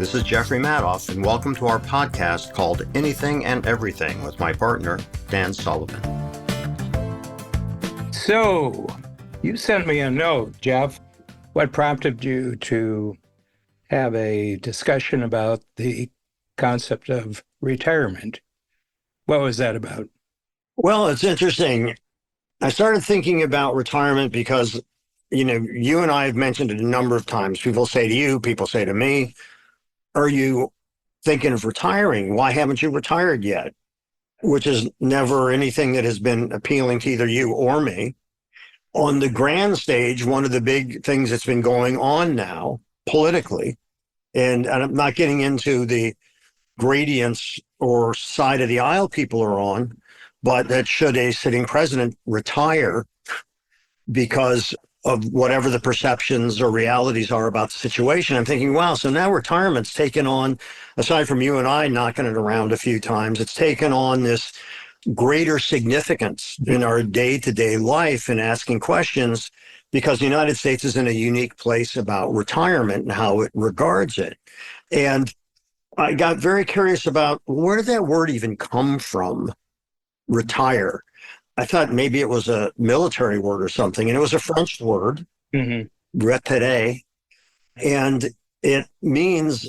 This is Jeffrey Madoff, and welcome to our podcast called Anything and Everything with my partner, Dan Sullivan. So, you sent me a note, Jeff. What prompted you to have a discussion about the concept of retirement? What was that about? Well, it's interesting. I started thinking about retirement because, you and I have mentioned it a number of times. People say to you, people say to me, are you thinking of retiring? Why haven't you retired yet? Which is never anything that has been appealing to either you or me. On the grand stage, one of the big things that's been going on now politically, and I'm not getting into the gradients or side of the aisle people are on, but that should a sitting president retire because of whatever the perceptions or realities are about the situation, I'm thinking, wow, so now retirement's taken on, aside from you and I knocking it around a few times, it's taken on this greater significance in our day-to-day life and asking questions, because the United States is in a unique place about retirement and how it regards it. And I got very curious about, where did that word even come from, retire? I thought maybe it was a military word or something, and it was a French word, repérer, and it means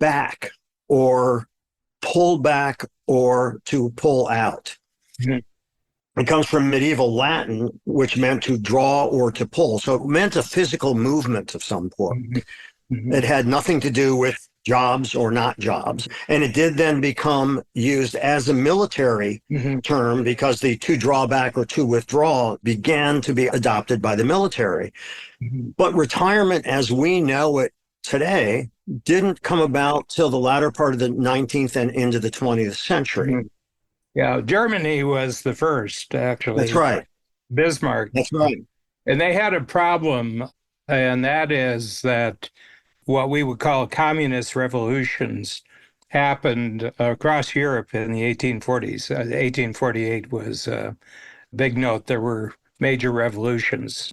back or pull back or to pull out. It comes from medieval Latin, which meant to draw or to pull. So it meant a physical movement of some sort. It had nothing to do with jobs or not jobs. And it did then become used as a military term because the to draw back or to withdraw began to be adopted by the military. But retirement as we know it today didn't come about till the latter part of the 19th and into the 20th century. Yeah, Germany was the first, actually. That's right. Bismarck. That's right. And they had a problem, and that is that what we would call communist revolutions happened across Europe in the 1840s. 1848 was a big note. There were major revolutions.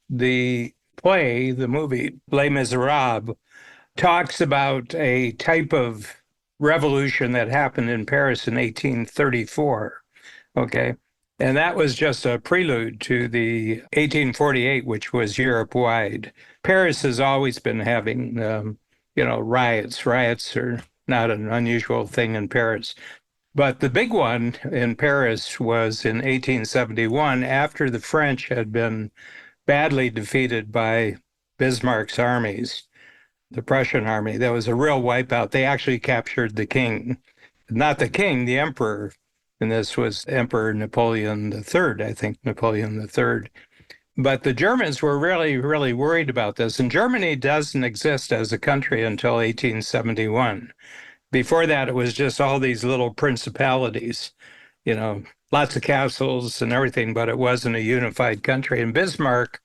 The play, the movie Les Miserables, talks about a type of revolution that happened in Paris in 1834. Okay. And that was just a prelude to the 1848, which was Europe-wide. Paris has always been having, riots. Riots are not an unusual thing in Paris. But the big one in Paris was in 1871, after the French had been badly defeated by Bismarck's armies, the Prussian army. There was a real wipeout. They actually captured the king. Not the king, the emperor. And this was Emperor Napoleon III, I think, Napoleon III. But the Germans were really, really worried about this. And Germany doesn't exist as a country until 1871. Before that, it was just all these little principalities, lots of castles and everything, but it wasn't a unified country. And Bismarck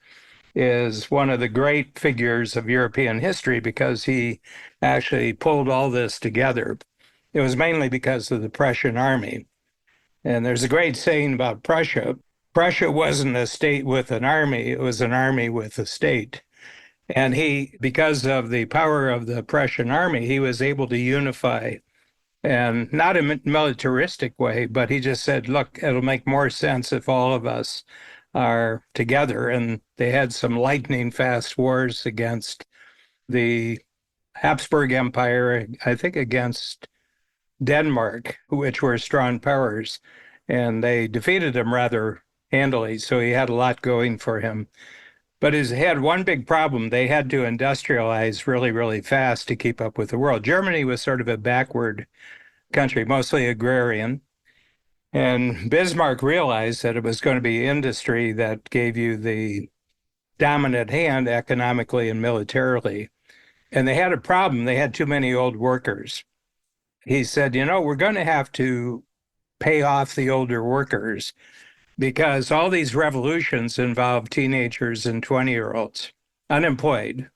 is one of the great figures of European history because he actually pulled all this together. It was mainly because of the Prussian army. And there's a great saying about Prussia. Prussia wasn't a state with an army, it was an army with a state. And he, because of the power of the Prussian army, he was able to unify, and not in a militaristic way, but he just said, look, it'll make more sense if all of us are together. And they had some lightning fast wars against the Habsburg Empire, I think against Denmark, which were strong powers, and they defeated him rather handily. So he had a lot going for him. But he had one big problem. They had to industrialize really, really fast to keep up with the world. Germany was sort of a backward country, mostly agrarian. And Bismarck realized that it was going to be industry that gave you the dominant hand economically and militarily. And they had a problem. They had too many old workers. He said, we're going to have to pay off the older workers because all these revolutions involve teenagers and 20-year-olds, unemployed.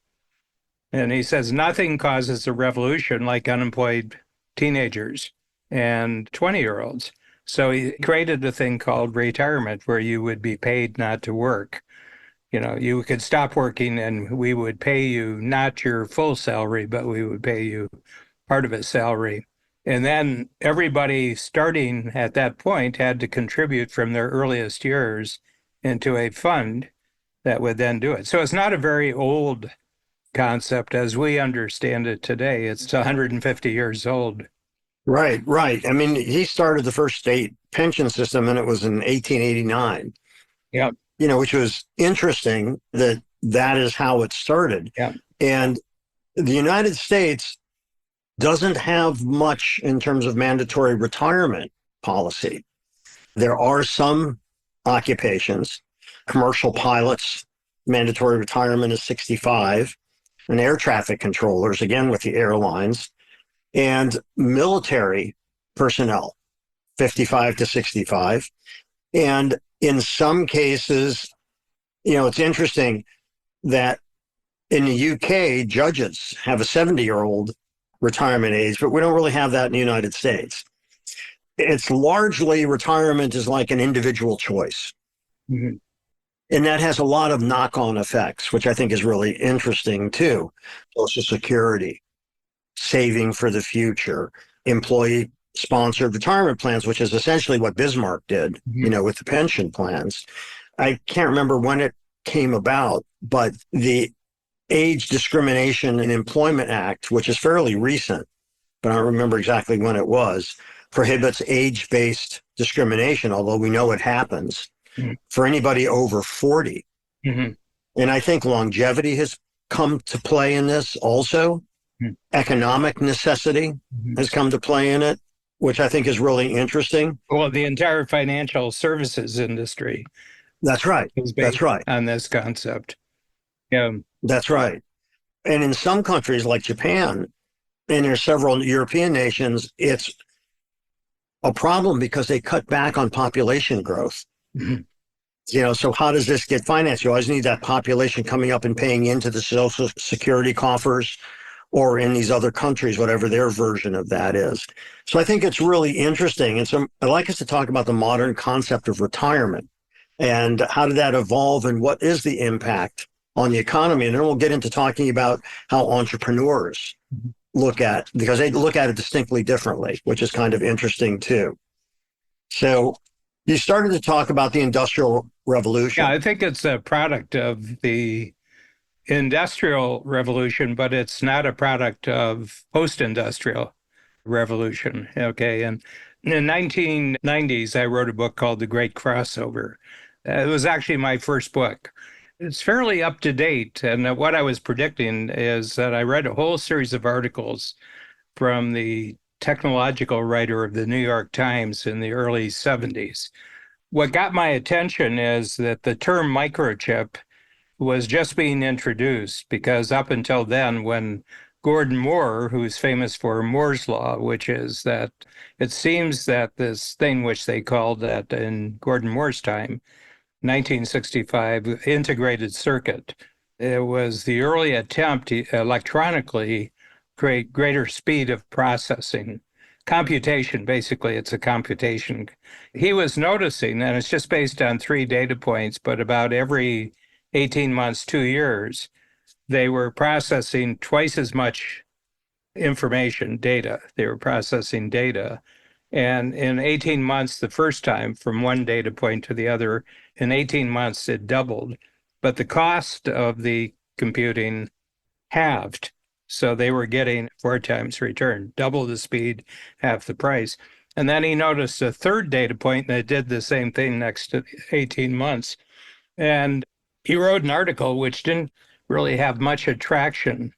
And he says nothing causes a revolution like unemployed teenagers and 20-year-olds. So he created a thing called retirement where you would be paid not to work. You could stop working and we would pay you not your full salary, but we would pay you part of a salary. And then everybody starting at that point had to contribute from their earliest years into a fund that would then do it. So it's not a very old concept as we understand it today. It's 150 years old. Right, right. I mean, he started the first state pension system and it was in 1889, Yeah, which was interesting that that is how it started. yeah. And the United States doesn't have much in terms of mandatory retirement policy. There are some occupations, commercial pilots, mandatory retirement is 65, and air traffic controllers, again with the airlines, and military personnel, 55 to 65. And in some cases, it's interesting that in the UK, judges have a 70-year-old retirement age, but we don't really have that in the United States. It's largely retirement is like an individual choice. Mm-hmm. And that has a lot of knock-on effects, which I think is really interesting too. Social Security, saving for the future, employee sponsored retirement plans, which is essentially what Bismarck did, with the pension plans. I can't remember when it came about, but the Age Discrimination in Employment Act, which is fairly recent, but I don't remember exactly when it was, prohibits age-based discrimination, although we know it happens, for anybody over 40. Mm-hmm. And I think longevity has come to play in this also. Economic necessity has come to play in it, which I think is really interesting. Well, the entire financial services industry That's right. is That's based right. on this concept. Yeah. That's right. And in some countries like Japan, and there's several European nations, it's a problem because they cut back on population growth. Mm-hmm. So how does this get financed? You always need that population coming up and paying into the Social Security coffers, or in these other countries, whatever their version of that is. So I think it's really interesting. And so I'd like us to talk about the modern concept of retirement and how did that evolve and what is the impact on the economy? And then we'll get into talking about how entrepreneurs look at, because they look at it distinctly differently, which is kind of interesting too. So you started to talk about the Industrial Revolution. Yeah, I think it's a product of the Industrial Revolution, but it's not a product of post-industrial revolution. Okay. And in the 1990s, I wrote a book called The Great Crossover. It was actually my first book. It's fairly up to date. And what I was predicting is that I read a whole series of articles from the technological writer of the New York Times in the early 70s. What got my attention is that the term microchip was just being introduced, because up until then, when Gordon Moore, who's famous for Moore's Law, which is that it seems that this thing which they called that in Gordon Moore's time, 1965, integrated circuit, it was the early attempt to electronically create greater speed of processing. Computation, basically, it's a computation. He was noticing, and it's just based on 3 data points, but about every 18 months, 2 years, they were processing twice as much information, data. They were processing data. And in 18 months, the first time, from one data point to the other, in 18 months, it doubled. But the cost of the computing halved. So they were getting 4 times return, double the speed, half the price. And then he noticed a third data point, and it did the same thing next to 18 months. And he wrote an article which didn't really have much attraction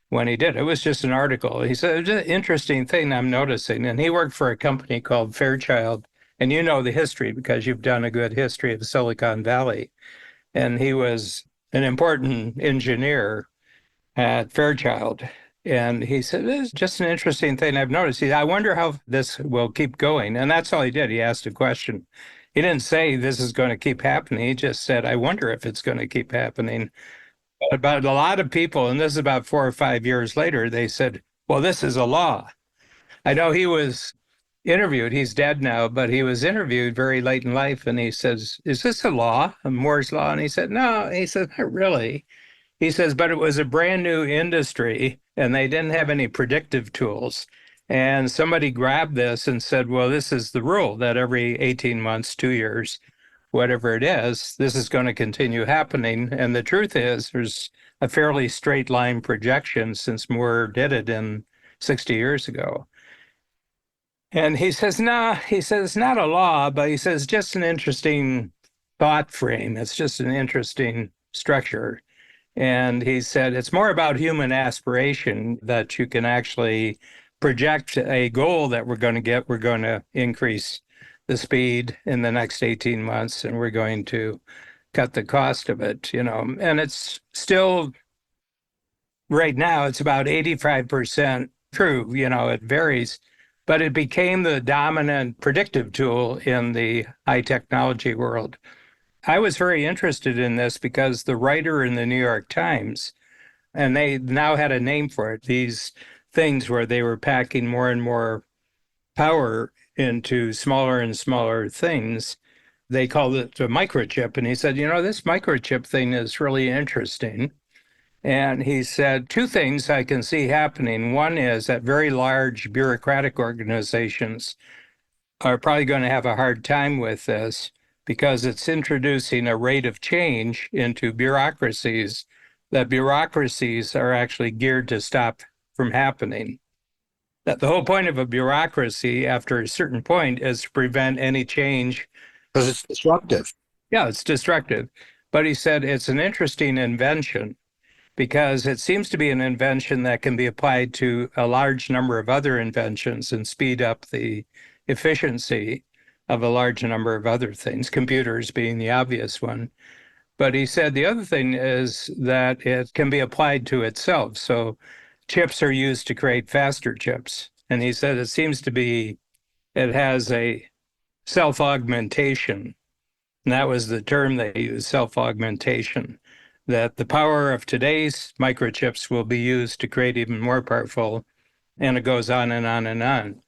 when he did. It was just an article. He said, it's an interesting thing I'm noticing. And he worked for a company called Fairchild. And you know the history because you've done a good history of Silicon Valley. And he was an important engineer at Fairchild. And he said, it's just an interesting thing I've noticed. I wonder how this will keep going. And that's all he did. He asked a question. He didn't say this is going to keep happening. He just said, I wonder if it's going to keep happening. But a lot of people, and this is about 4 or 5 years later, they said, well, this is a law. I know he was interviewed. He's dead now, but he was interviewed very late in life. And he says, "Is this a law, a Moore's law?" And he said, "No." He said, "Not really." He says, "But it was a brand new industry and they didn't have any predictive tools. And somebody grabbed this and said, well, this is the rule that every 18 months, 2 years, whatever it is, this is going to continue happening." And the truth is, there's a fairly straight line projection since Moore did it in 60 years ago. And he says, "No," he says, "it's not a law, but he says, just an interesting thought frame. It's just an interesting structure." And he said, "It's more about human aspiration that you can actually project a goal that we're going to get. We're going to increase the speed in the next 18 months, and we're going to cut the cost of it, you know." And it's still, right now, it's about 85% true. You know, it varies, but it became the dominant predictive tool in the high technology world. I was very interested in this because the writer in the New York Times, and they now had a name for it, these things where they were packing more and more power into smaller and smaller things. They called it a microchip. And he said, "You know, this microchip thing is really interesting." And he said, two things I can see happening. One is that very large bureaucratic organizations are probably going to have a hard time with this because it's introducing a rate of change into bureaucracies that bureaucracies are actually geared to stop from happening. That the whole point of a bureaucracy after a certain point is to prevent any change. Because it's disruptive. Yeah, it's destructive. But he said it's an interesting invention because it seems to be an invention that can be applied to a large number of other inventions and speed up the efficiency of a large number of other things, computers being the obvious one. But he said the other thing is that it can be applied to itself. So chips are used to create faster chips. And he said it seems to be, it has a self-augmentation. And that was the term they used, self-augmentation, that the power of today's microchips will be used to create even more powerful, and it goes on and on and on.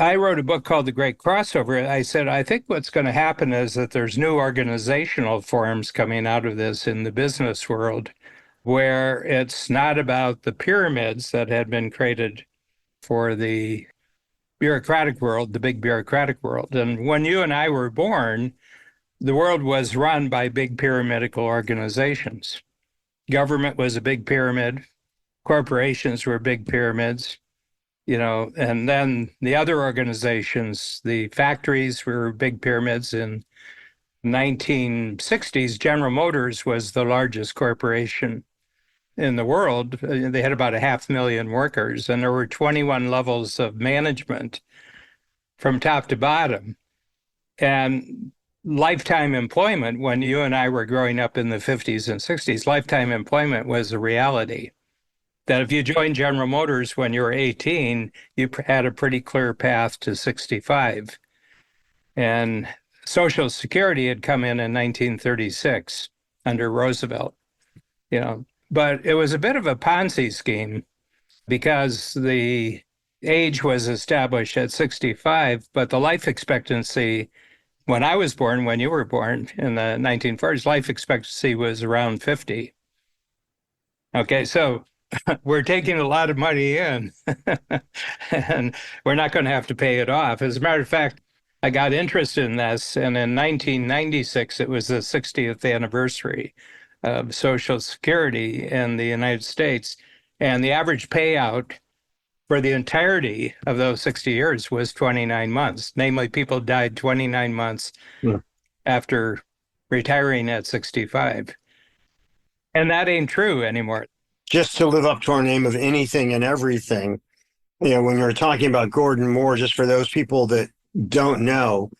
I wrote a book called The Great Crossover. I said, I think what's going to happen is that there's new organizational forms coming out of this in the business world, where it's not about the pyramids that had been created for the bureaucratic world, the big bureaucratic world. And when you and I were born, the world was run by big pyramidical organizations. Government was a big pyramid. Corporations were big pyramids, you know, and then the other organizations, the factories were big pyramids. In 1960s, General Motors was the largest corporation in the world. They had about 500,000 workers, and there were 21 levels of management from top to bottom. And lifetime employment, when you and I were growing up in the 50s and 60s, lifetime employment was a reality. That if you joined General Motors when you were 18, you had a pretty clear path to 65. And Social Security had come in 1936 under Roosevelt, you know. But it was a bit of a Ponzi scheme because the age was established at 65, but the life expectancy when I was born, when you were born in the 1940s, life expectancy was around 50. Okay, so we're taking a lot of money in and we're not going to have to pay it off. As a matter of fact, I got interested in this, and in 1996, it was the 60th anniversary of Social Security in the United States, and the average payout for the entirety of those 60 years was 29 months. Namely, people died 29 months after retiring at 65. And that ain't true anymore. Just to live up to our name of anything and everything. You know, when we were talking about Gordon Moore, just for those people that don't know,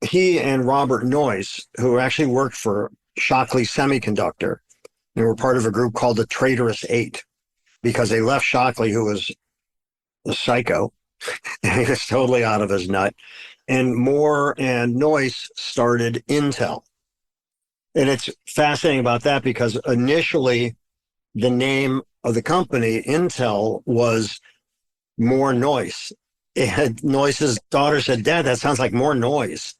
he and Robert Noyce, who actually worked for Shockley Semiconductor, they were part of a group called the Traitorous Eight, because they left Shockley, who was a psycho. He was totally out of his nut. And Moore and Noyce started Intel. And it's fascinating about that because initially the name of the company, Intel, was Moore Noyce. And Noyce's daughter said, Dad, that sounds like more noise.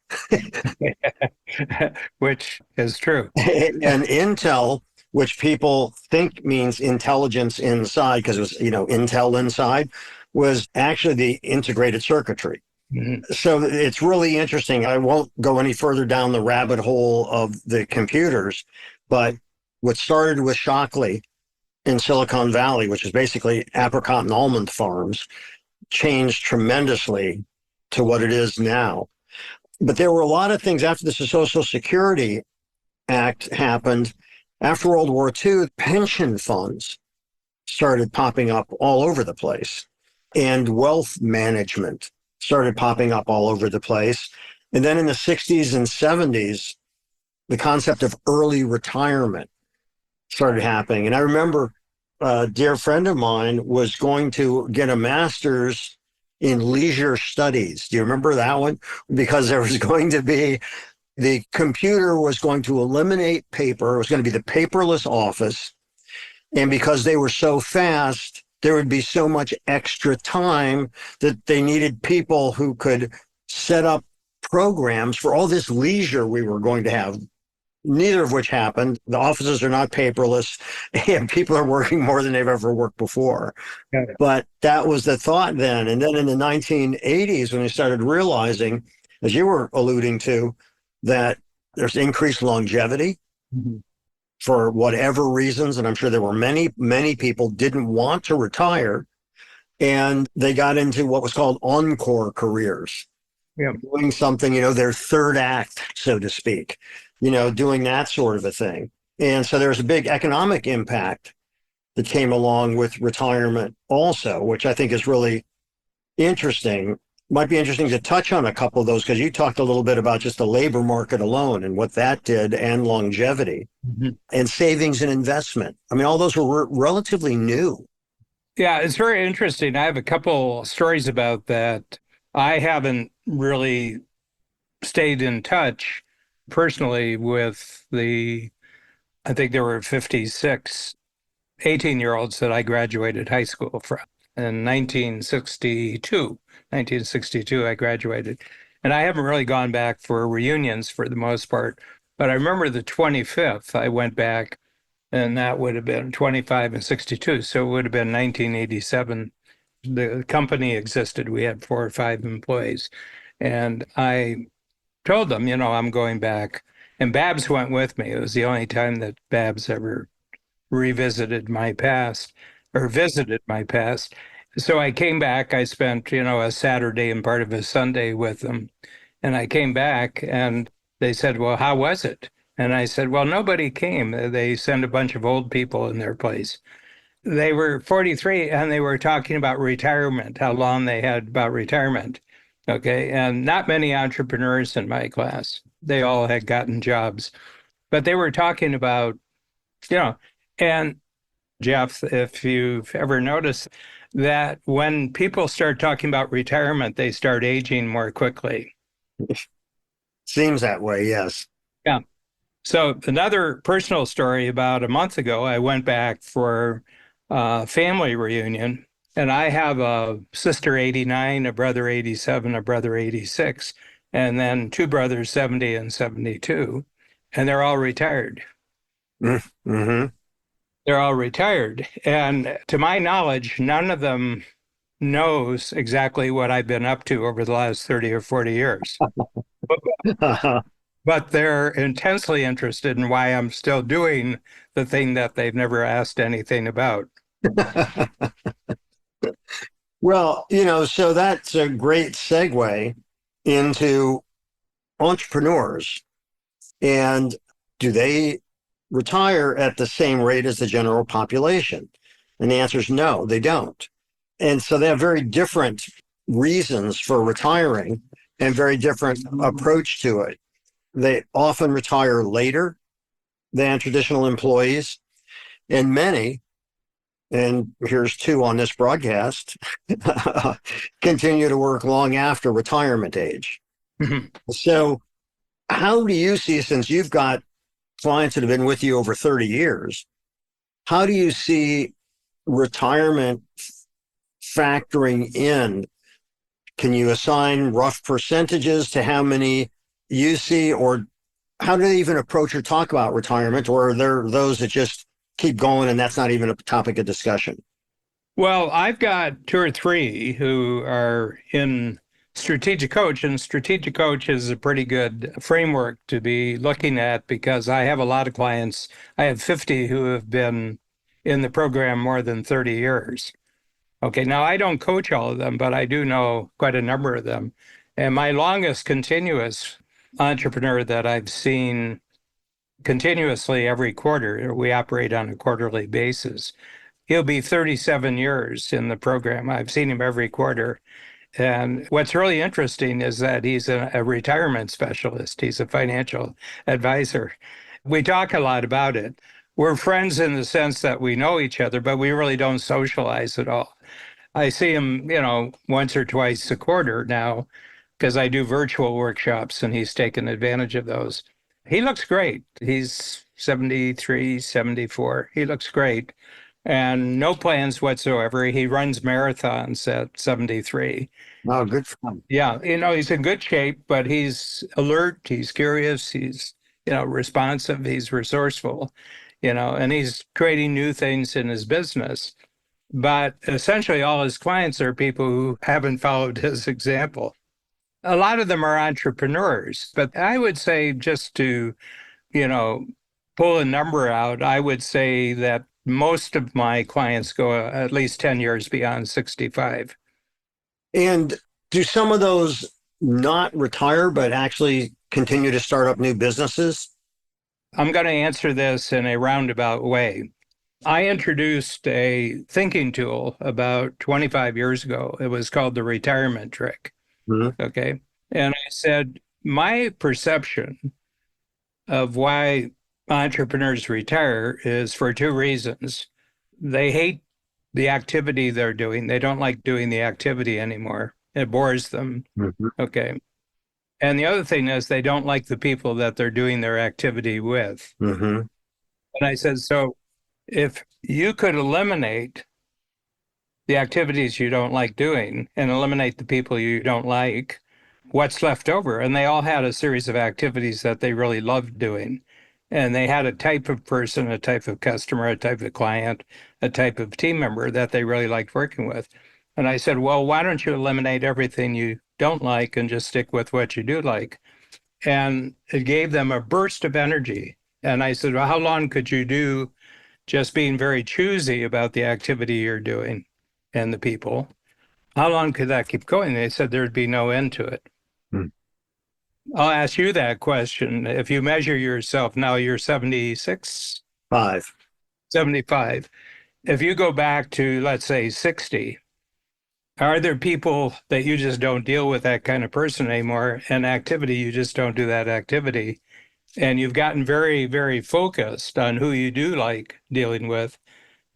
Which is true. And Intel, which people think means intelligence inside, because it was, Intel inside, was actually the integrated circuitry. Mhm. So it's really interesting. I won't go any further down the rabbit hole of the computers, but what started with Shockley in Silicon Valley, which is basically apricot and almond farms, changed tremendously to what it is now. But there were a lot of things after the Social Security Act happened. After World War II, pension funds started popping up all over the place, and wealth management started popping up all over the place. And then in the 60s and 70s, the concept of early retirement started happening. And I remember a dear friend of mine was going to get a master's in leisure studies. Do you remember that one? Because there was going to be the computer was going to eliminate paper. It was going to be the paperless office. And because they were so fast, there would be so much extra time that they needed people who could set up programs for all this leisure we were going to have, neither of which happened. The offices are not paperless, and people are working more than they've ever worked before. Yeah. But that was the thought then. And then in the 1980s, when they started realizing, as you were alluding to, that there's increased longevity Mhm. for whatever reasons. And I'm sure there were many, many people didn't want to retire. And they got into what was called encore careers, Yeah. doing something, their third act, so to speak, doing that sort of a thing. And so there's a big economic impact that came along with retirement also, which I think is really interesting. Might be interesting to touch on a couple of those because you talked a little bit about just the labor market alone and what that did, and longevity Mhm. and savings and investment. I mean, all those were relatively new. Yeah, it's very interesting. I have a couple stories about that. I haven't really stayed in touch personally with I think there were 56 18-year-olds that I graduated high school from in 1962. 1962, I graduated. And I haven't really gone back for reunions for the most part. But I remember the 25th, I went back, and that would have been 25 and 62. So it would have been 1987. The company existed. We had 4 or 5 employees. And I told them, I'm going back. And Babs went with me. It was the only time that Babs ever revisited my past or visited my past. So I came back. I spent, a Saturday and part of a Sunday with them. And I came back and they said, well, how was it? And I said, well, nobody came. They sent a bunch of old people in their place. They were 43 and they were talking about retirement, how long they had about retirement. Okay. And not many entrepreneurs in my class. They all had gotten jobs, but they were talking about, you know, and Jeff, if you've ever noticed that when people start talking about retirement, they start aging more quickly. Seems that way, yes. Yeah. So another personal story, about a month ago, I went back for a family reunion, and I have a sister 89, a brother 87, a brother 86, and then 2 brothers 70 and 72, and they're all retired. Mm-hmm. They're all retired. And to my knowledge, none of them knows exactly what I've been up to over the last 30 or 40 years. But they're intensely interested in why I'm still doing the thing that they've never asked anything about. Well, so that's a great segue into entrepreneurs. And do they retire at the same rate as the general population? And the answer is no, they don't. And so they have very different reasons for retiring and very different approach to it. They often retire later than traditional employees, and many, and here's 2 on this broadcast, continue to work long after retirement age. Mhm. So how do you see, since you've got clients that have been with you over 30 years, how do you see retirement factoring in Can you assign rough percentages to how many you see, or how do they even approach or talk about retirement? Or are there those that just keep going and that's not even a topic of discussion? Well, I've got two or three who are in Strategic Coach, and Strategic Coach is a pretty good framework to be looking at because I have a lot of clients. I have 50 who have been in the program more than 30 years. Okay, now I don't coach all of them, but I do know quite a number of them. And my longest continuous entrepreneur that I've seen continuously every quarter, we operate on a quarterly basis. He'll be 37 years in the program. I've seen him every quarter. And what's really interesting is that he's a retirement specialist. He's a financial advisor. We talk a lot about it. We're friends in the sense that we know each other, but we really don't socialize at all. I see him, once or twice a quarter now because I do virtual workshops and he's taken advantage of those. He looks great. He's 73, 74. He looks great and no plans whatsoever. He runs marathons at 73. Oh, good for him. Yeah, he's in good shape, but he's alert, he's curious, he's, responsive, he's resourceful, and he's creating new things in his business. But essentially, all his clients are people who haven't followed his example. A lot of them are entrepreneurs, but I would say just to, pull a number out, I would say that most of my clients go at least 10 years beyond 65. And do some of those not retire, but actually continue to start up new businesses? I'm going to answer this in a roundabout way. I introduced a thinking tool about 25 years ago. It was called the retirement trick. Mm-hmm. Okay. And I said, my perception of why entrepreneurs retire is for two reasons. They hate the activity they're doing. They don't like doing the activity anymore. It bores them. Mm-hmm. Okay. And the other thing is they don't like the people that they're doing their activity with. Mm-hmm. And I said, so if you could eliminate the activities you don't like doing and eliminate the people you don't like, what's left over? And they all had a series of activities that they really loved doing. And they had a type of person, a type of customer, a type of client, a type of team member that they really liked working with. And I said, well, why don't you eliminate everything you don't like and just stick with what you do like? And it gave them a burst of energy. And I said, well, how long could you do just being very choosy about the activity you're doing and the people? How long could that keep going? They said there'd be no end to it. Hmm. I'll ask you that question. If you measure yourself now, you're 76? 75. If you go back to, let's say, 60, are there people that you just don't deal with that kind of person anymore? And activity, you just don't do that activity. And you've gotten very, very focused on who you do like dealing with.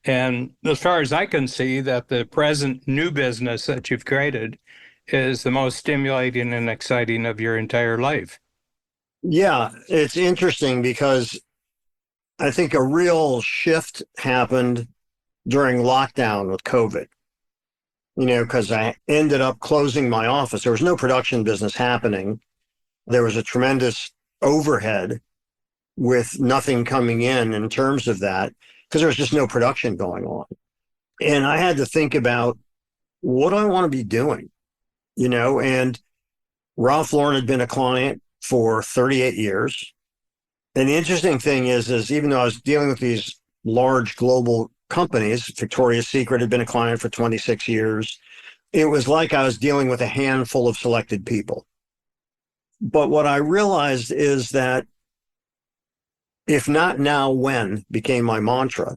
And as far as I can see, that the present new business that you've created is the most stimulating and exciting of your entire life. Yeah, it's interesting because I think a real shift happened during lockdown with COVID. Because I ended up closing my office. There was no production business happening. There was a tremendous overhead with nothing coming in terms of that, because there was just no production going on. And I had to think about, what do I want to be doing? And Ralph Lauren had been a client for 38 years. And the interesting thing is even though I was dealing with these large global companies, Victoria's Secret had been a client for 26 years. It was like I was dealing with a handful of selected people. But what I realized is that if not now, when became my mantra.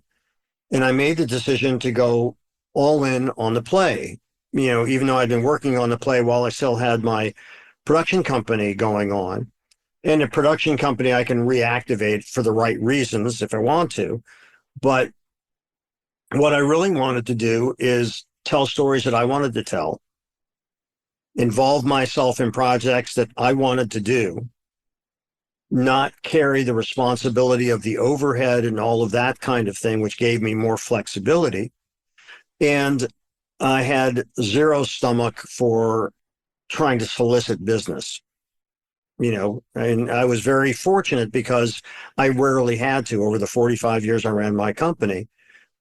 And I made the decision to go all in on the play. Even though I'd been working on the play while I still had my production company going on. And a production company I can reactivate for the right reasons if I want to. But what I really wanted to do is tell stories that I wanted to tell, involve myself in projects that I wanted to do, not carry the responsibility of the overhead and all of that kind of thing, which gave me more flexibility. And I had zero stomach for trying to solicit business, and I was very fortunate because I rarely had to. Over the 45 years I ran my company,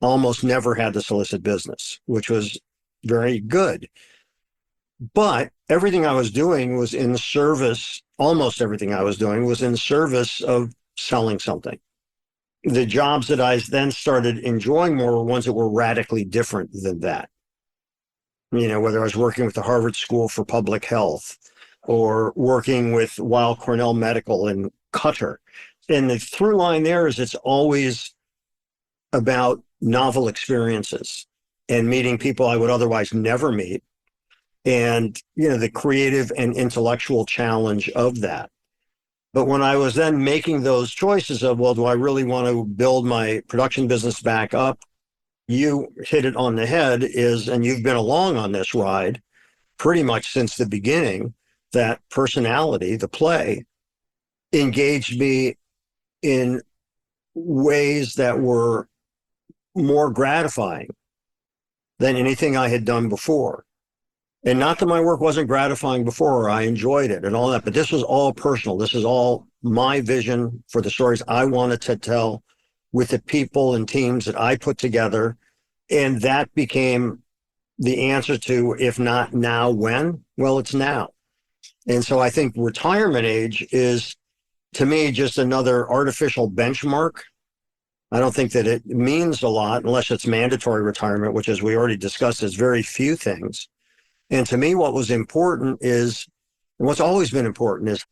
almost never had to solicit business, which was very good. But everything I was doing was in service, almost everything I was doing was in service of selling something. The jobs that I then started enjoying more were ones that were radically different than that. Whether I was working with the Harvard School for Public Health or working with Weill Cornell Medical in Qatar. And the through line there is it's always about novel experiences and meeting people I would otherwise never meet. And, the creative and intellectual challenge of that. But when I was then making those choices of, well, do I really want to build my production business back up? You hit it on the head and you've been along on this ride pretty much since the beginning, that personality, the play, engaged me in ways that were more gratifying than anything I had done before. And not that my work wasn't gratifying before, I enjoyed it and all that, but this was all personal. This is all my vision for the stories I wanted to tell with the people and teams that I put together. And that became the answer to, if not now, when? Well, it's now. And so I think retirement age is, to me, just another artificial benchmark. I don't think that it means a lot unless it's mandatory retirement, which, as we already discussed, is very few things. And to me, what was important is, and what's always been important is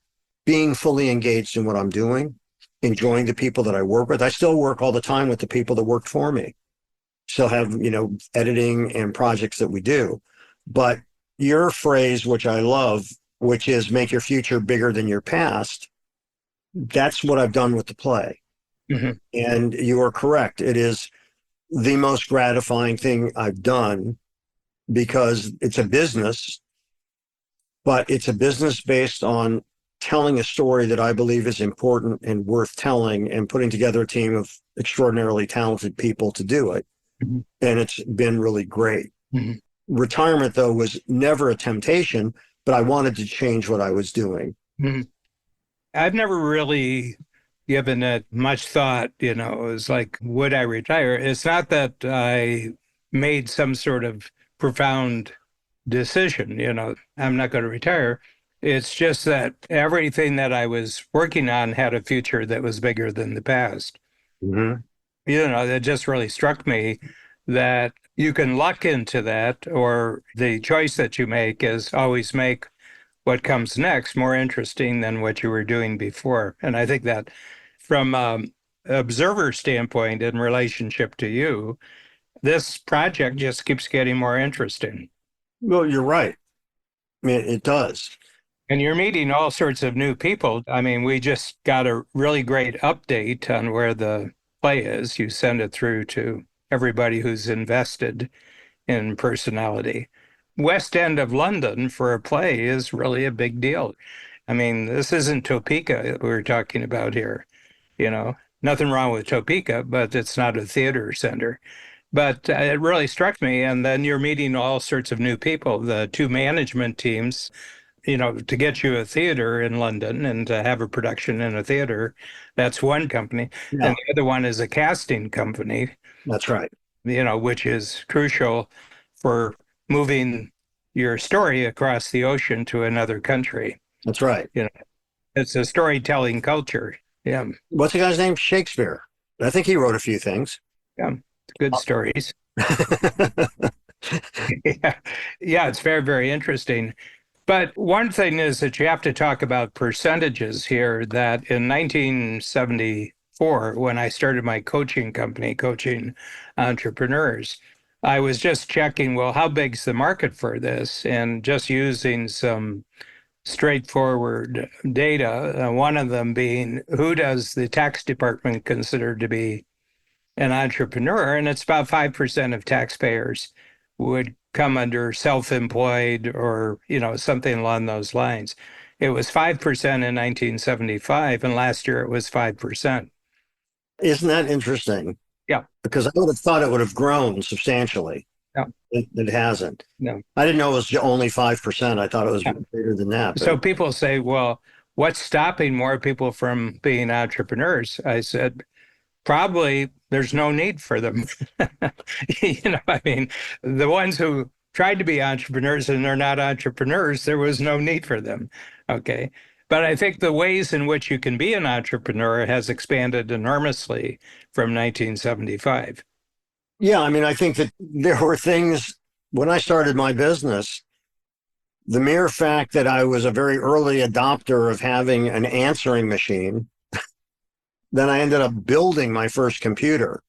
being fully engaged in what I'm doing, enjoying the people that I work with. I still work all the time with the people that worked for me. Still have, editing and projects that we do. But your phrase, which I love, which is make your future bigger than your past, that's what I've done with the play. Mm-hmm. And you are correct. It is the most gratifying thing I've done because it's a business, but it's a business based on telling a story that I believe is important and worth telling and putting together a team of extraordinarily talented people to do it. Mm-hmm. And it's been really great. Mm-hmm. Retirement, though, was never a temptation, but I wanted to change what I was doing. Mm-hmm. I've never really given it much thought, it was like, would I retire? It's not that I made some sort of profound decision, I'm not going to retire. It's just that everything that I was working on had a future that was bigger than the past. Mm-hmm. That just really struck me that you can luck into that, or the choice that you make is always make what comes next more interesting than what you were doing before. And I think that from an observer standpoint in relationship to you, this project just keeps getting more interesting. Well, you're right. I mean, it does. And you're meeting all sorts of new people. I mean, we just got a really great update on where the play is. You send it through to everybody who's invested in personality. West End of London for a play is really a big deal. I mean, this isn't Topeka we're talking about here. Nothing wrong with Topeka, but it's not a theater center. But it really struck me. And then you're meeting all sorts of new people, the two management teams, to get you a theater in London and to have a production in a theater. That's one company. Yeah. And the other one is a casting company. That's right. Which is crucial for moving your story across the ocean to another country. That's right. It's a storytelling culture. Yeah. What's the guy's name? Shakespeare. I think he wrote a few things. Yeah. Good stories. Yeah. Yeah, it's very, very interesting. But one thing is that you have to talk about percentages here, that in 1974, when I started my coaching company, coaching entrepreneurs, I was just checking, well, how big's the market for this? And just using some straightforward data, one of them being, who does the tax department consider to be an entrepreneur? And it's about 5% of taxpayers would come under self-employed or, something along those lines. It was 5% in 1975, and last year it was 5%. Isn't that interesting? Yeah. Because I would have thought it would have grown substantially. No, It hasn't. no. I didn't know it was only 5%. I thought it was Yeah. greater than that. So But people say, well, what's stopping more people from being entrepreneurs? I said, probably there's no need for them. I mean, the ones who tried to be entrepreneurs and they're not entrepreneurs, there was no need for them. Okay. But I think the ways in which you can be an entrepreneur has expanded enormously from 1975. yeah, I mean, I think that there were things when I started my business, the mere fact that I was a very early adopter of having an answering machine, then I ended up building my first computer.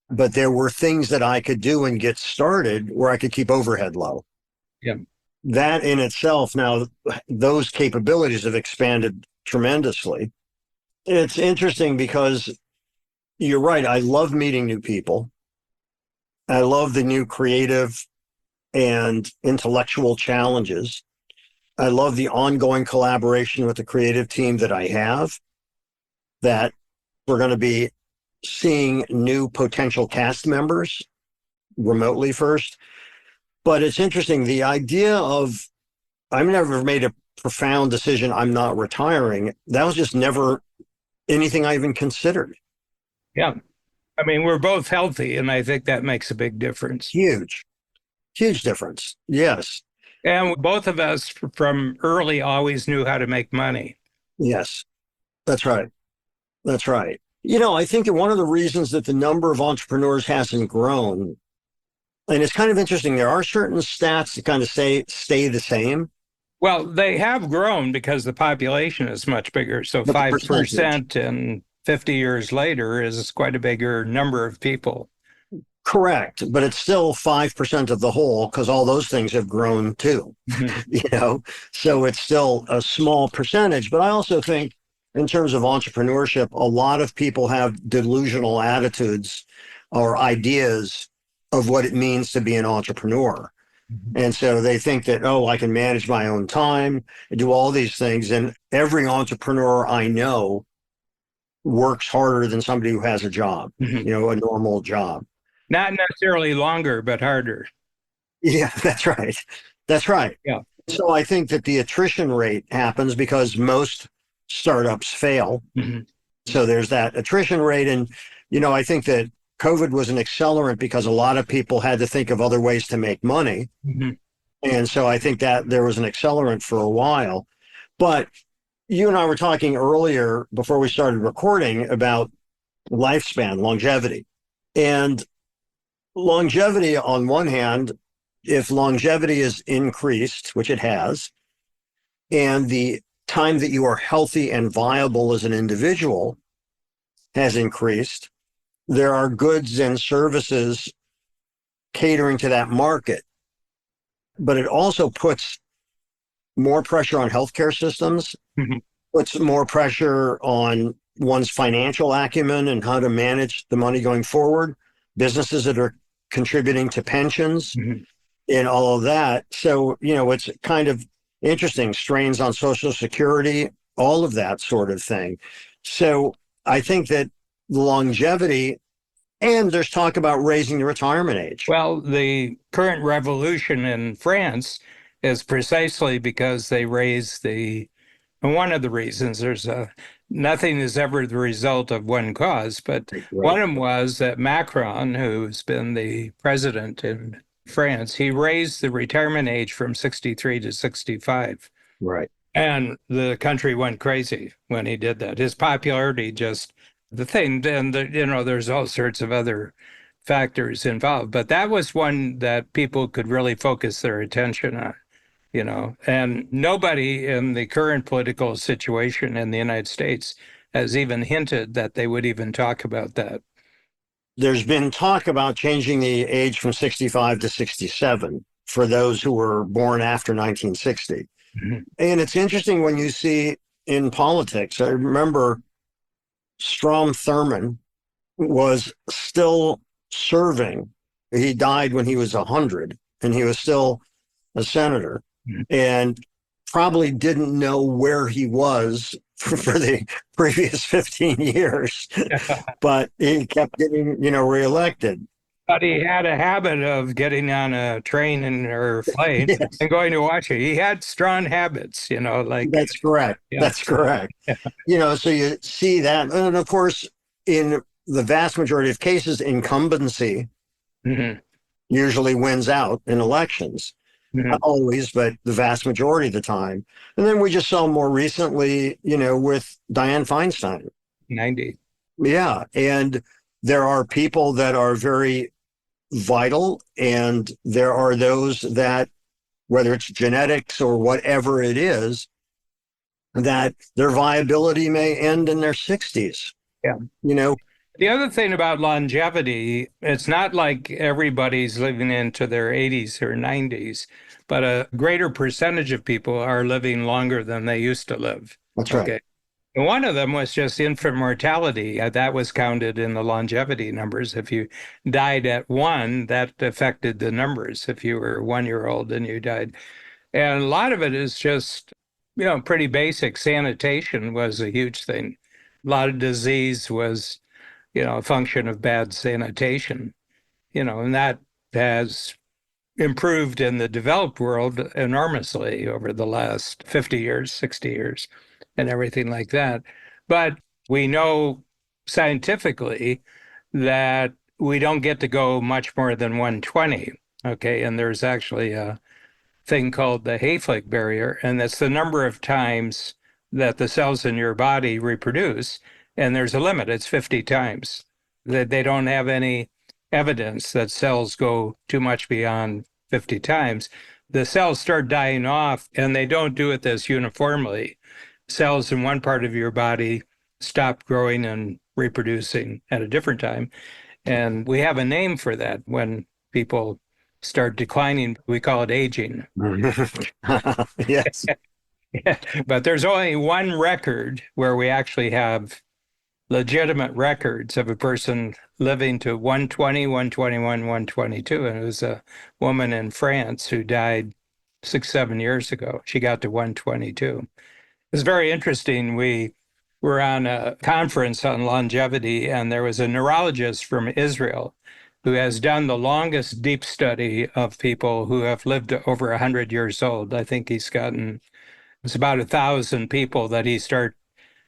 But there were things that I could do and get started where I could keep overhead low. Yeah. That in itself, now those capabilities have expanded tremendously. It's interesting because you're right. I love meeting new people. I love the new creative and intellectual challenges. I love the ongoing collaboration with the creative team that I have, that we're going to be seeing new potential cast members remotely first. But it's interesting. The idea of, I've never made a profound decision, I'm not retiring. That was just never anything I even considered. Yeah. I mean, we're both healthy, and I think that makes a big difference. Huge, huge difference. Yes. And both of us from early always knew how to make money. Yes. That's right. That's right. I think that one of the reasons that the number of entrepreneurs hasn't grown, and it's kind of interesting, there are certain stats that kind of say stay the same. Well, they have grown because the population is much bigger. So But the percentage, 5% and 50 years later is quite a bigger number of people. correct, but it's still 5% of the whole because all those things have grown too, Mhm. you know? So it's still a small percentage. But I also think in terms of entrepreneurship, a lot of people have delusional attitudes or ideas of what it means to be an entrepreneur. And so they think that, oh, I can manage my own time and do all these things. And every entrepreneur I know works harder than somebody who has a job, Mhm. a normal job. Not necessarily longer, but harder. Yeah, that's right. That's right. Yeah. So I think that the attrition rate happens because most startups fail. Mhm. So there's that attrition rate. And, I think that COVID was an accelerant because a lot of people had to think of other ways to make money. Mhm. And so I think that there was an accelerant for a while. But you and I were talking earlier before we started recording about lifespan, longevity. And longevity, on one hand, if longevity is increased, which it has, and the time that you are healthy and viable as an individual has increased, there are goods and services catering to that market. But it also puts more pressure on healthcare systems, Mhm. puts more pressure on one's financial acumen and how to manage the money going forward, businesses that are contributing to pensions Mhm. and all of that. So, it's kind of interesting, strains on Social Security, all of that sort of thing. So I think that longevity, and there's talk about raising the retirement age. Well, the current revolution in France is precisely because they raised and one of the reasons nothing is ever the result of one cause, but Right. one of them was that Macron, who's been the president in France, he raised the retirement age from 63 to 65. Right. And the country went crazy when he did that. His popularity just the thing, and there's all sorts of other factors involved, but that was one that people could really focus their attention on, and nobody in the current political situation in the United States has even hinted that they would even talk about that. There's been talk about changing the age from 65 to 67 for those who were born after 1960. Mhm. And it's interesting when you see in politics, I remember Strom Thurmond was still serving. He died when he was 100 and he was still a senator Mhm. and probably didn't know where he was for the previous 15 years, but he kept getting, reelected. But he had a habit of getting on a train or plane Yes, and going to watch it. He had strong habits, like, that's correct. yeah. That's correct. So you see that. And of course, in the vast majority of cases, incumbency Hmm. usually wins out in elections. Not Hmm. always, but the vast majority of the time. And then we just saw more recently, with Dianne Feinstein. 90. Yeah. And there are people that are very vital, and there are those that, whether it's genetics or whatever it is, that their viability may end in their 60s. Yeah. You know, The other thing about longevity, it's not like everybody's living into their 80s or 90s, but a greater percentage of people are living longer than they used to live. that's right. Okay. And one of them was just infant mortality. That was counted in the longevity numbers. If you died at one, that affected the numbers. If you were a 1 year old and you died. And a lot of it is just, pretty basic. Sanitation was a huge thing. A lot of disease was, a function of bad sanitation, and that has improved in the developed world enormously over the last 50 years, 60 years, and everything like that. But we know scientifically that we don't get to go much more than 120. Okay. And there's actually a thing called the Hayflick barrier, and that's the number of times that the cells in your body reproduce. And there's a limit, it's 50 times. That they don't have any evidence that cells go too much beyond 50 times. The cells start dying off, and they don't do it this uniformly. Cells in one part of your body stop growing and reproducing at a different time. And we have a name for that when people start declining. We call it aging. Yes. But there's only one record where we actually have legitimate records of a person living to 120, 121, 122. And it was a woman in France who died 6, 7 years ago. She got to 122. It's very interesting. We were on a conference on longevity, and there was a neurologist from Israel who has done the longest deep study of people who have lived to over 100 years old. I think it's about 1,000 people that he started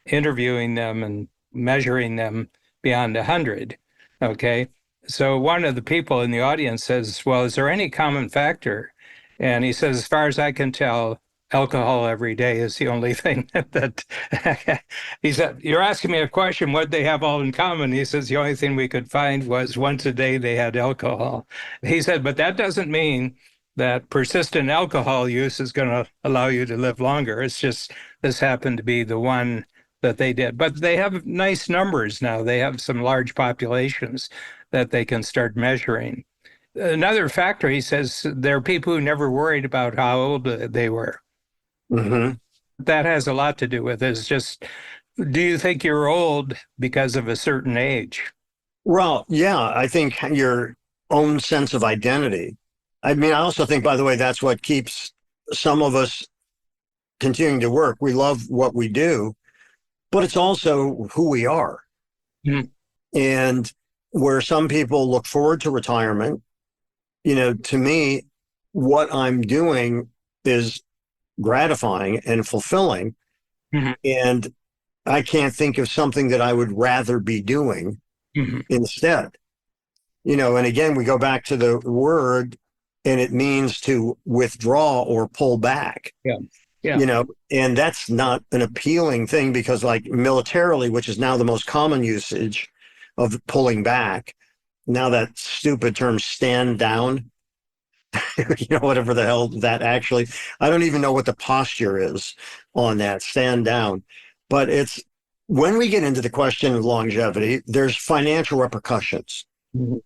interviewing them and measuring them beyond 100. Okay. So one of the people in the audience says, well, is there any common factor? And he says, as far as I can tell, alcohol every day is the only thing that he said, you're asking me a question, what they have all in common? He says, the only thing we could find was once a day they had alcohol. He said, but that doesn't mean that persistent alcohol use is going to allow you to live longer. It's just this happened to be the one that they did. But they have nice numbers now. They have some large populations that they can start measuring. Another factor, he says, there are people who never worried about how old they were. Hmm. That has a lot to do with it. It's just, do you think you're old because of a certain age? Well, yeah, I think your own sense of identity. I mean, I also think, by the way, that's what keeps some of us continuing to work. We love what we do, but it's also who we are. Mm. And where some people look forward to retirement, to me, what I'm doing is gratifying and fulfilling. Mhm. And I can't think of something that I would rather be doing Mhm. instead. And again, we go back to the word, and it means to withdraw or pull back, Yeah. Yeah. And that's not an appealing thing because, like, militarily, which is now the most common usage of pulling back, now that stupid term stand down, whatever the hell that actually, I don't even know what the posture is on that stand down. But it's when we get into the question of longevity, there's financial repercussions. Mhm.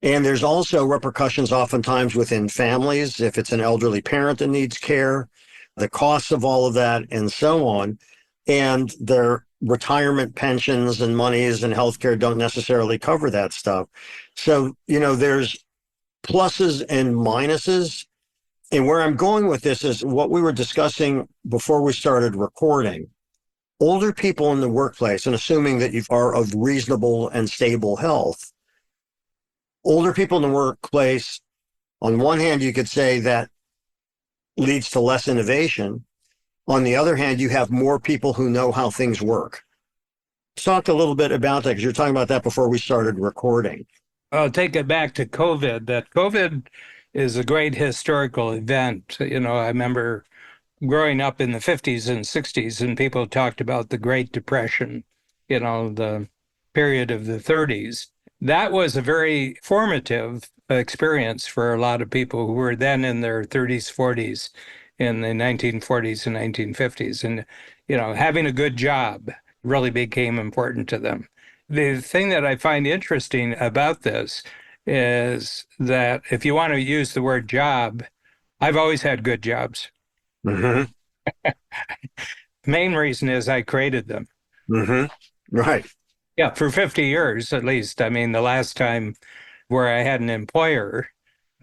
And there's also repercussions oftentimes within families, if it's an elderly parent that needs care, the costs of all of that, and so on. And their retirement pensions and monies and healthcare don't necessarily cover that stuff. So, there's pluses and minuses. And where I'm going with this is what we were discussing before we started recording. Older people in the workplace, and assuming that you are of reasonable and stable health, older people in the workplace, on one hand, you could say that leads to less innovation. On the other hand, you have more people who know how things work. Talk a little bit about that because you're talking about that before we started recording. I'll take it back to COVID, that COVID is a great historical event. I remember growing up in the 50s and 60s, and people talked about the Great Depression, the period of the 30s. That was a very formative experience for a lot of people who were then in their 30s, 40s, in the 1940s and 1950s. And, having a good job really became important to them. The thing that I find interesting about this is that if you want to use the word job, I've always had good jobs. Mm-hmm. Main reason is I created them. Mm-hmm. Right. Yeah, for 50 years at least. I mean, the last time where I had an employer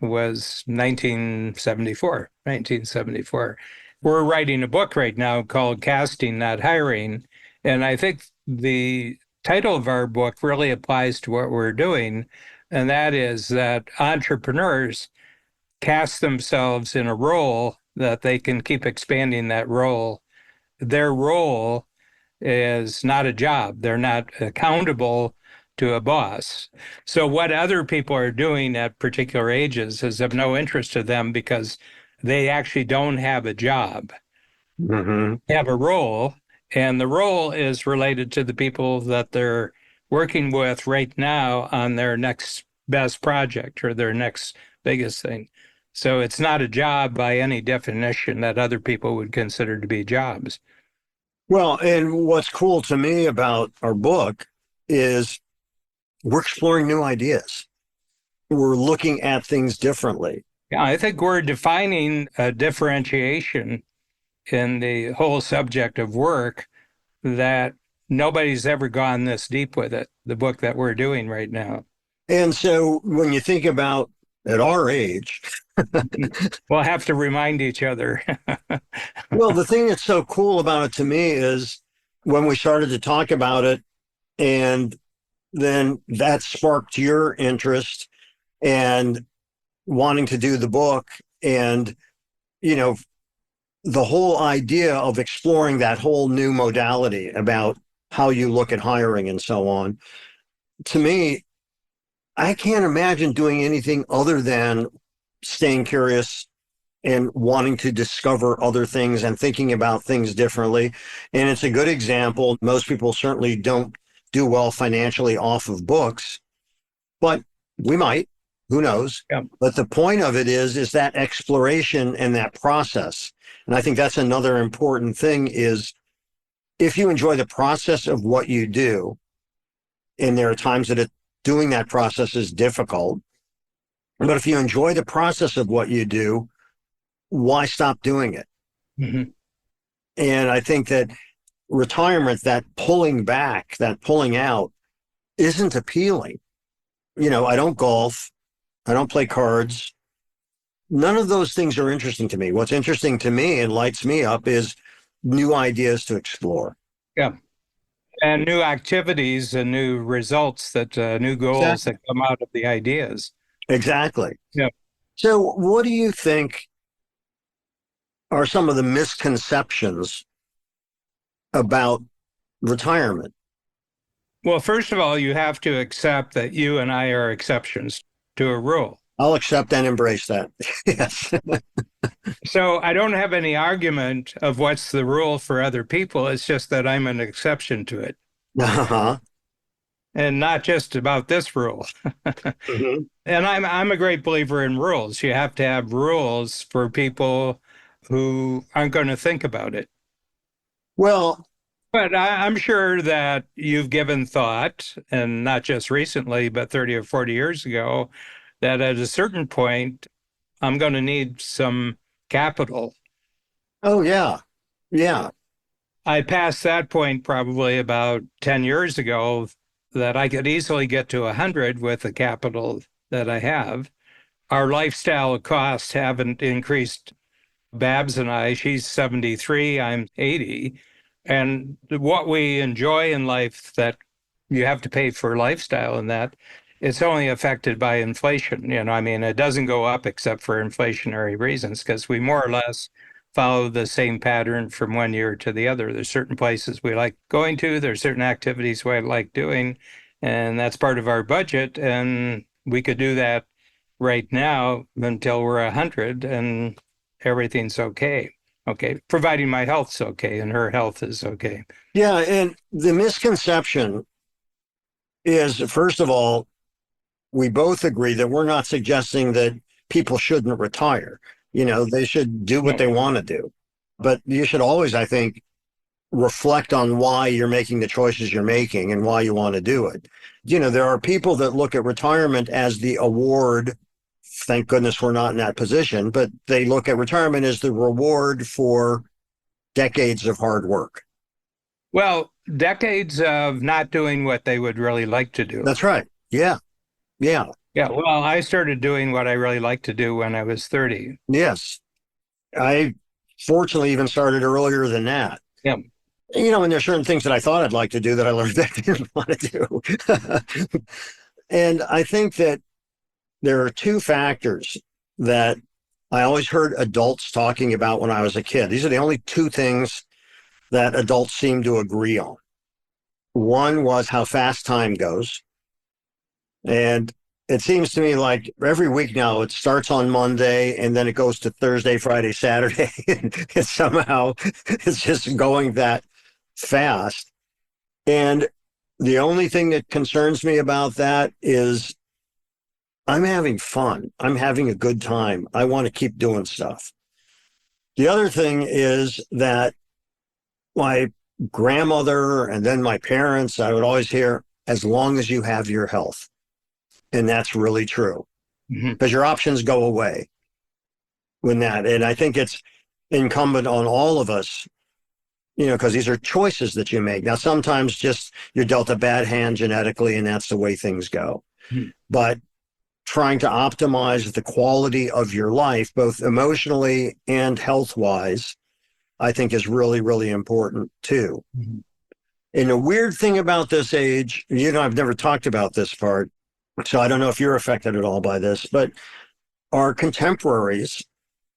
was 1974, 1974. We're writing a book right now called Casting, Not Hiring. And I think the title of our book really applies to what we're doing. And that is that entrepreneurs cast themselves in a role that they can keep expanding that role. Their role is not a job. They're not accountable to a boss. So what other people are doing at particular ages is of no interest to them because they actually don't have a job. Mm-hmm. They have a role, and the role is related to the people that they're working with right now on their next best project or their next biggest thing. So it's not a job by any definition that other people would consider to be jobs. Well, and what's cool to me about our book is we're exploring new ideas. We're looking at things differently. Yeah, I think we're defining a differentiation in the whole subject of work that nobody's ever gone this deep with it, the book that we're doing right now. And so when you think about at our age, We'll have to remind each other. well, the thing that's so cool about it to me is when we started to talk about it, and then that sparked your interest and wanting to do the book. And, you know, the whole idea of exploring that whole new modality about how you look at hiring and so on, to me, I can't imagine doing anything other than staying curious and wanting to discover other things and thinking about things differently. And it's a good example. Most people certainly don't do well financially off of books, but we might, who knows? Yeah. But the point of it is that exploration and that process. And I think that's another important thing is if you enjoy the process of what you do, and there are times that doing that process is difficult, but if you enjoy the process of what you do, why stop doing it? Mm-hmm. And I think that retirement, that pulling back, that pulling out isn't appealing. You know, I don't golf. I don't play cards. None of those things are interesting to me. What's interesting to me and lights me up is new ideas to explore. Yeah. And new activities and new results that new goals Exactly. that come out of the ideas. Exactly. Yeah. So what do you think are some of the misconceptions about retirement? Well, first of all, you have to accept that you and I are exceptions to a rule. I'll accept and embrace that. Yes. So I don't have any argument of what's the rule for other people. It's just that I'm an exception to it. Uh-huh. And not just about this rule. Mm-hmm. And I'm a great believer in rules. You have to have rules for people who aren't going to think about it. Well, But I'm sure that you've given thought, and not just recently, but 30 or 40 years ago, that at a certain point, I'm going to need some capital. oh yeah. Yeah. I passed that point probably about 10 years ago that I could easily get to 100 with the capital that I have. Our lifestyle costs haven't increased. Babs and I, she's 73, I'm 80. And what we enjoy in life that you have to pay for lifestyle and that it's only affected by inflation. I mean, it doesn't go up except for inflationary reasons because we more or less follow the same pattern from one year to the other. There's certain places we like going to, there's certain activities we like doing, and that's part of our budget. And we could do that right now until we're 100 and everything's okay. Okay, providing my health's okay and her health is okay. Yeah, and the misconception is, first of all, we both agree that we're not suggesting that people shouldn't retire. They should do what they want to do. But you should always, I think, reflect on why you're making the choices you're making and why you want to do it. There are people that look at retirement as the award. Thank goodness we're not in that position, but they look at retirement as the reward for decades of hard work. Well, decades of not doing what they would really like to do. That's right. Yeah. Yeah. Yeah. Well, I started doing what I really liked to do when I was 30. Yes. I fortunately even started earlier than that. Yeah. And there's certain things that I thought I'd like to do that I learned that I didn't want to do. And I think that there are two factors that I always heard adults talking about when I was a kid. These are the only two things that adults seem to agree on. One was how fast time goes. And it seems to me like every week now it starts on Monday and then it goes to Thursday, Friday, Saturday. And somehow it's just going that fast. And the only thing that concerns me about that is I'm having fun. I'm having a good time. I want to keep doing stuff. The other thing is that my grandmother and then my parents, I would always hear, as long as you have your health. And that's really true because your options go away when that. And I think it's incumbent on all of us, because these are choices that you make. Now, sometimes just you're dealt a bad hand genetically and that's the way things go. But trying to optimize the quality of your life, both emotionally and health-wise, I think is really, really important too. And the weird thing about this age, I've never talked about this part, so I don't know if you're affected at all by this, but our contemporaries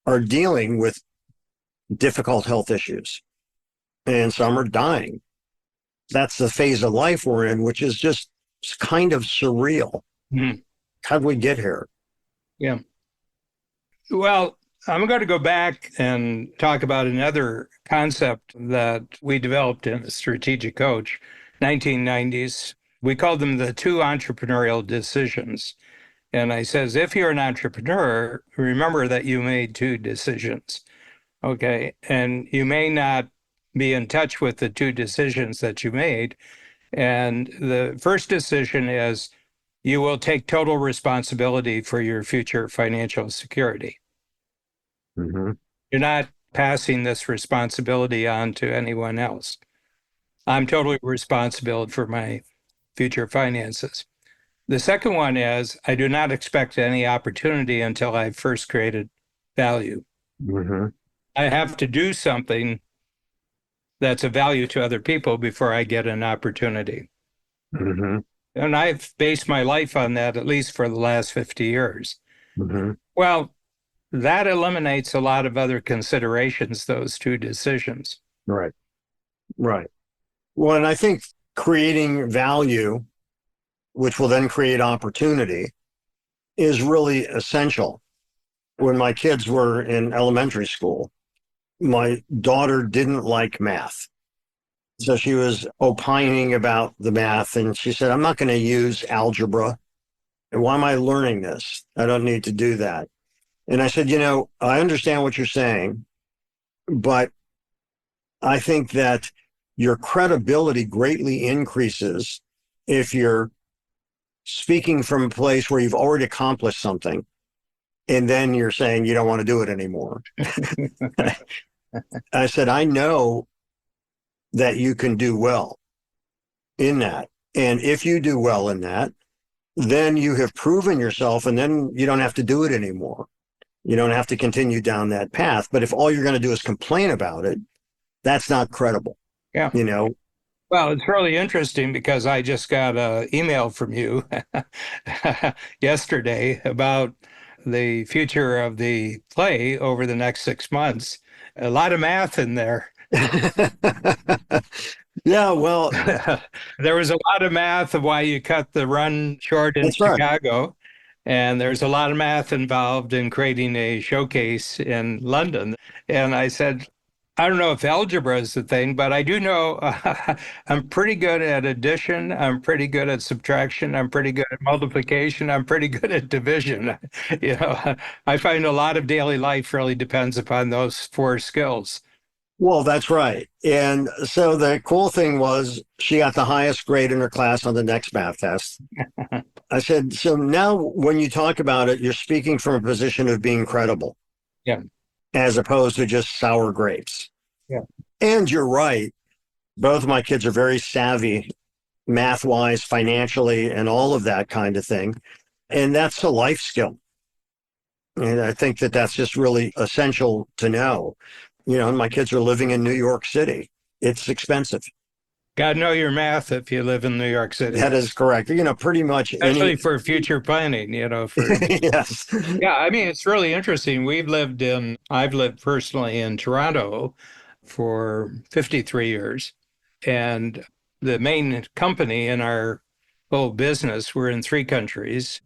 are dealing with difficult health issues and some are dying. That's the phase of life we're in, which is just kind of surreal. How'd we get here? Yeah. Well, I'm going to go back and talk about another concept that we developed in the Strategic Coach, 1990s. We called them the two entrepreneurial decisions. And I says, if you're an entrepreneur, remember that you made two decisions. Okay. And you may not be in touch with the two decisions that you made. And the first decision is you will take total responsibility for your future financial security. You're not passing this responsibility on to anyone else. I'm totally responsible for my future finances. The second one is I do not expect any opportunity until I've first created value. I have to do something that's of value to other people before I get an opportunity. And I've based my life on that, at least for the last 50 years. Well, that eliminates a lot of other considerations, those two decisions. Right. Well, and I think creating value, which will then create opportunity, is really essential. When my kids were in elementary school, my daughter didn't like math. So she was opining about the math and she said, I'm not going to use algebra. And why am I learning this? I don't need to do that. And I said, I understand what you're saying, but I think that your credibility greatly increases if you're speaking from a place where you've already accomplished something. And then you're saying you don't want to do it anymore. I said, I know that you can do well in that. And if you do well in that, then you have proven yourself and then you don't have to do it anymore. You don't have to continue down that path. But if all you're going to do is complain about it, that's not credible. Yeah. Well, it's really interesting because I just got an email from you yesterday about the future of the play over the next 6 months. A lot of math in there. Yeah, well, There was a lot of math of why you cut the run short in that's right. Chicago. And there's a lot of math involved in creating a showcase in London. And I said, I don't know if algebra is the thing, but I do know I'm pretty good at addition. I'm pretty good at subtraction. I'm pretty good at multiplication. I'm pretty good at division. I find a lot of daily life really depends upon those four skills. Well, that's right. And so the cool thing was she got the highest grade in her class on the next math test. I said, so now when you talk about it, you're speaking from a position of being credible Yeah. as opposed to just sour grapes. Yeah. And you're right. Both of my kids are very savvy, math wise, financially, and all of that kind of thing. And that's a life skill. And I think that that's just really essential to know. My kids are living in New York City. It's expensive. Got to know your math if you live in New York City, That is correct. Pretty much any. especially for future planning, for Yes. yeah, I mean, it's really interesting. I've lived personally in Toronto for 53 years. And the main company in our whole business, we're in three countries.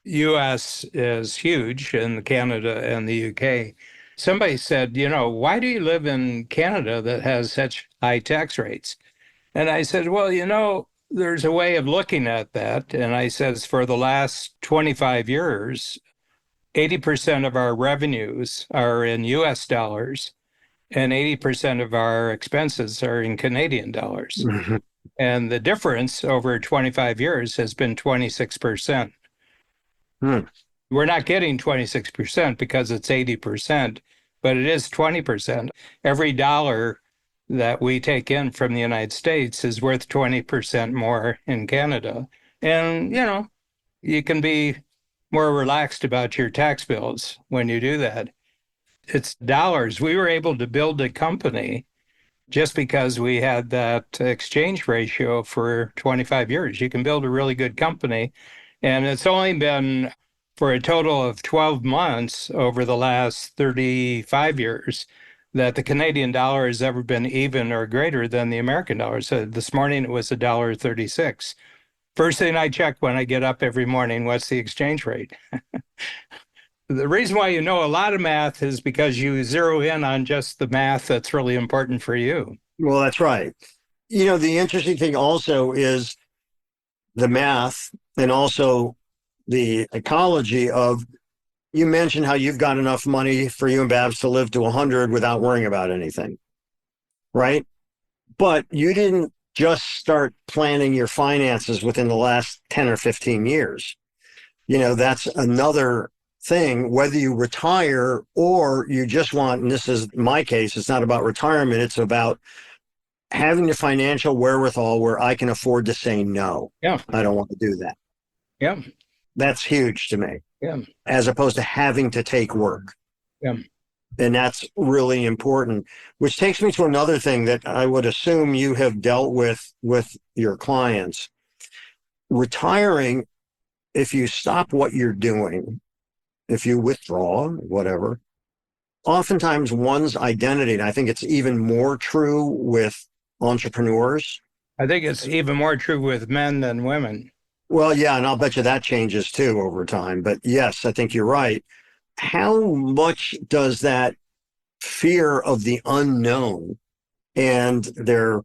US is huge, and Canada and the UK. Somebody said, why do you live in Canada that has such high tax rates? And I said, well, there's a way of looking at that. And I says, for the last 25 years, 80% of our revenues are in US dollars and 80% of our expenses are in Canadian dollars. Mhm. And the difference over 25 years has been 26%. Hmm. We're not getting 26% because it's 80%, but it is 20%. Every dollar that we take in from the United States is worth 20% more in Canada. And, you can be more relaxed about your tax bills when you do that. It's dollars. We were able to build a company just because we had that exchange ratio for 25 years. You can build a really good company. And it's only been for a total of 12 months over the last 35 years that the Canadian dollar has ever been even or greater than the American dollar. So this morning it was $1.36. First thing I check when I get up every morning, what's the exchange rate? The reason why you know a lot of math is because you zero in on just the math that's really important for you. Well, that's right. The interesting thing also is the math and also the ecology of you mentioned how you've got enough money for you and Babs to live to 100 without worrying about anything, right? But you didn't just start planning your finances within the last 10 or 15 years. That's another thing, whether you retire or you just want, and this is my case, it's not about retirement, it's about having the financial wherewithal where I can afford to say no. Yeah. I don't want to do that. Yeah. That's huge to me, Yeah. as opposed to having to take work. Yeah. And that's really important, which takes me to another thing that I would assume you have dealt with your clients. Retiring, if you stop what you're doing, if you withdraw, whatever, oftentimes one's identity, and I think it's even more true with entrepreneurs. I think it's even more true with men than women. Well, yeah, and I'll bet you that changes too over time. But yes, I think you're right. How much does that fear of the unknown and their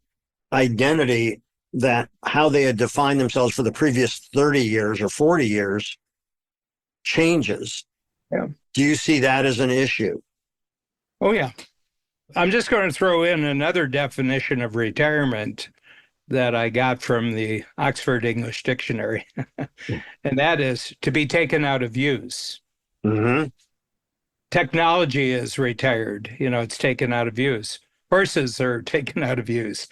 identity, that how they had defined themselves for the previous 30 years or 40 years changes? Yeah. Do you see that as an issue? Oh, yeah. I'm just going to throw in another definition of retirement that I got from the Oxford English Dictionary, and that is to be taken out of use. Mm-hmm. Technology is retired, it's taken out of use. Horses are taken out of use.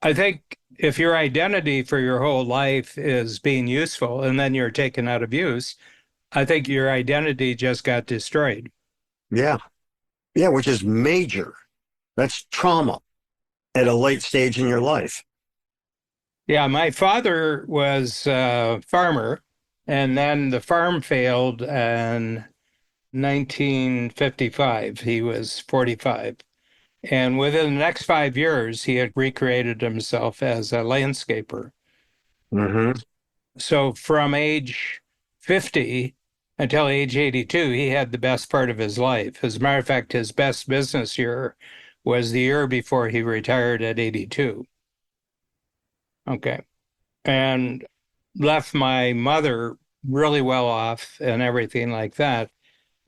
I think if your identity for your whole life is being useful and then you're taken out of use, I think your identity just got destroyed. Yeah. Yeah, which is major. That's trauma at a late stage in your life. Yeah, my father was a farmer, and then the farm failed in 1955. He was 45. And within the next 5 years, he had recreated himself as a landscaper. Hmm. So from age 50 until age 82, he had the best part of his life. As a matter of fact, his best business year was the year before he retired at 82. Okay. And left my mother really well off and everything like that.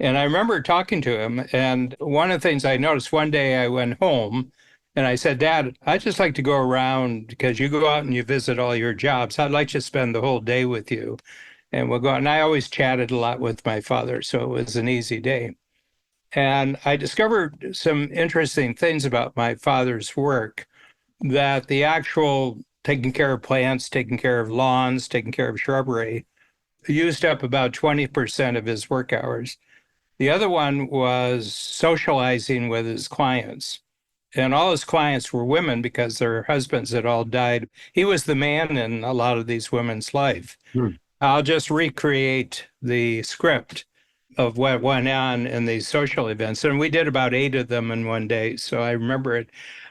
And I remember talking to him. And one of the things I noticed one day I went home and I said, Dad, I'd just like to go around because you go out and you visit all your jobs. I'd like to spend the whole day with you. And we'll go. And I always chatted a lot with my father. So it was an easy day. And I discovered some interesting things about my father's work, that the actual taking care of plants, taking care of lawns, taking care of shrubbery used up about 20% of his work hours. The other one was socializing with his clients. And all his clients were women because their husbands had all died. He was the man in a lot of these women's life. Hmm. I'll just recreate the script of what went on in these social events. And we did about 8 of them in one day. So I remember it.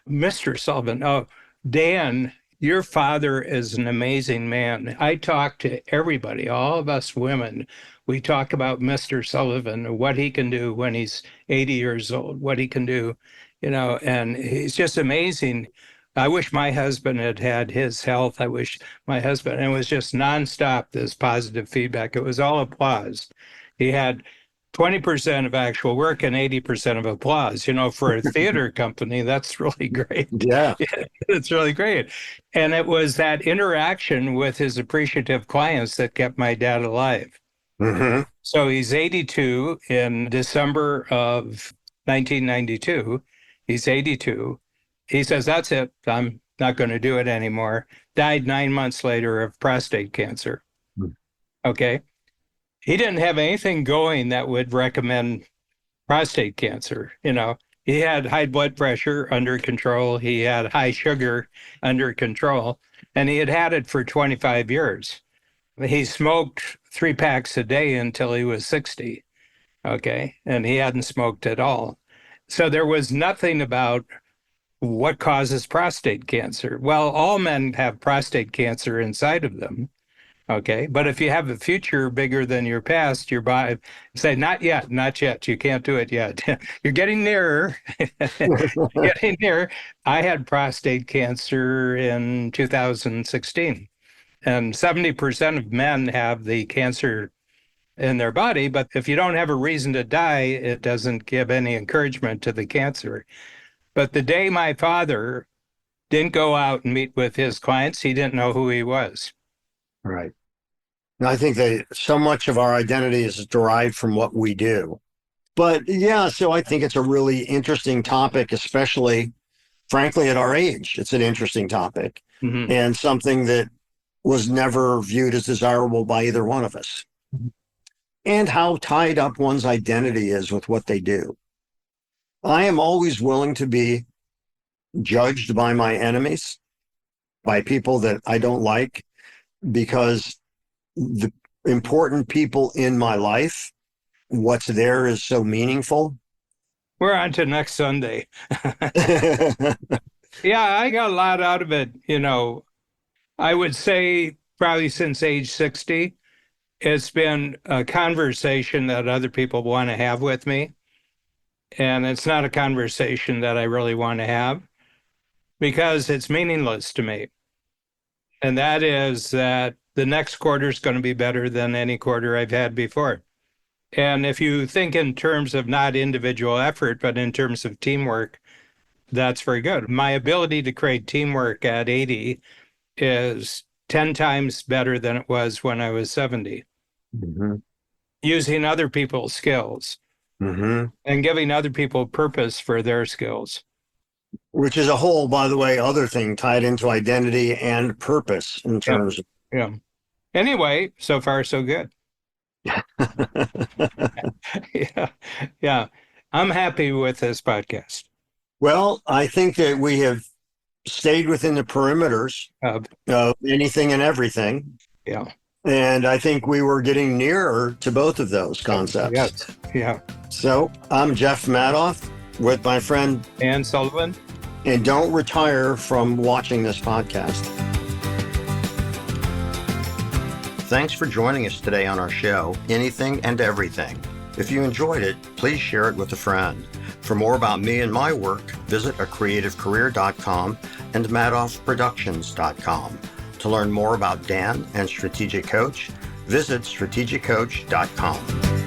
Mr. Sullivan, oh, Dan, your father is an amazing man. I talk to everybody, all of us women. We talk about Mr. Sullivan, what he can do when he's 80 years old, what he can do, and he's just amazing. I wish my husband had had his health. I wish my husband, and it was just nonstop, this positive feedback. It was all applause. He had 20% of actual work and 80% of applause. For a theater company, that's really great. Yeah. It's really great. And it was that interaction with his appreciative clients that kept my dad alive. Hmm. So he's 82 in December of 1992. He's 82. He says, that's it. I'm not going to do it anymore. Died 9 months later of prostate cancer. Okay. He didn't have anything going that would recommend prostate cancer. He had high blood pressure under control. He had high sugar under control, and he had had it for 25 years. He smoked 3 packs a day until he was 60. Okay. And he hadn't smoked at all. So there was nothing about what causes prostate cancer. Well, all men have prostate cancer inside of them. Okay. But if you have a future bigger than your past, your body say, not yet, not yet. You can't do it yet. You're getting nearer. Getting nearer. I had prostate cancer in 2016, and 70% of men have the cancer in their body. But if you don't have a reason to die, it doesn't give any encouragement to the cancer. But the day my father didn't go out and meet with his clients, he didn't know who he was. Right. And I think that so much of our identity is derived from what we do. But yeah, so I think it's a really interesting topic, especially, frankly, at our age. It's an interesting topic Mm-hmm. and something that was never viewed as desirable by either one of us. And how tied up one's identity is with what they do. I am always willing to be judged by my enemies, by people that I don't like, because the important people in my life, what's there is so meaningful. We're on to next Sunday. Yeah, I got a lot out of it. I would say probably since age 60, it's been a conversation that other people want to have with me. And it's not a conversation that I really want to have because it's meaningless to me. And that is that the next quarter is going to be better than any quarter I've had before. And if you think in terms of not individual effort, but in terms of teamwork, that's very good. My ability to create teamwork at 80 is 10 times better than it was when I was 70. Mm-hmm. Using other people's skills Mm-hmm. and giving other people purpose for their skills. Which is a whole, by the way, other thing tied into identity and purpose in Yeah. terms of. Yeah. Anyway, so far, so good. Yeah. Yeah. I'm happy with this podcast. Well, I think that we have stayed within the perimeters of of anything and everything. yeah. And I think we were getting nearer to both of those concepts. Yes. Yeah. So I'm Jeff Madoff with my friend Dan Sullivan. And don't retire from watching this podcast. Thanks for joining us today on our show, Anything and Everything. If you enjoyed it, please share it with a friend. For more about me and my work, visit acreativecareer.com and madoffproductions.com. To learn more about Dan and Strategic Coach, visit strategiccoach.com.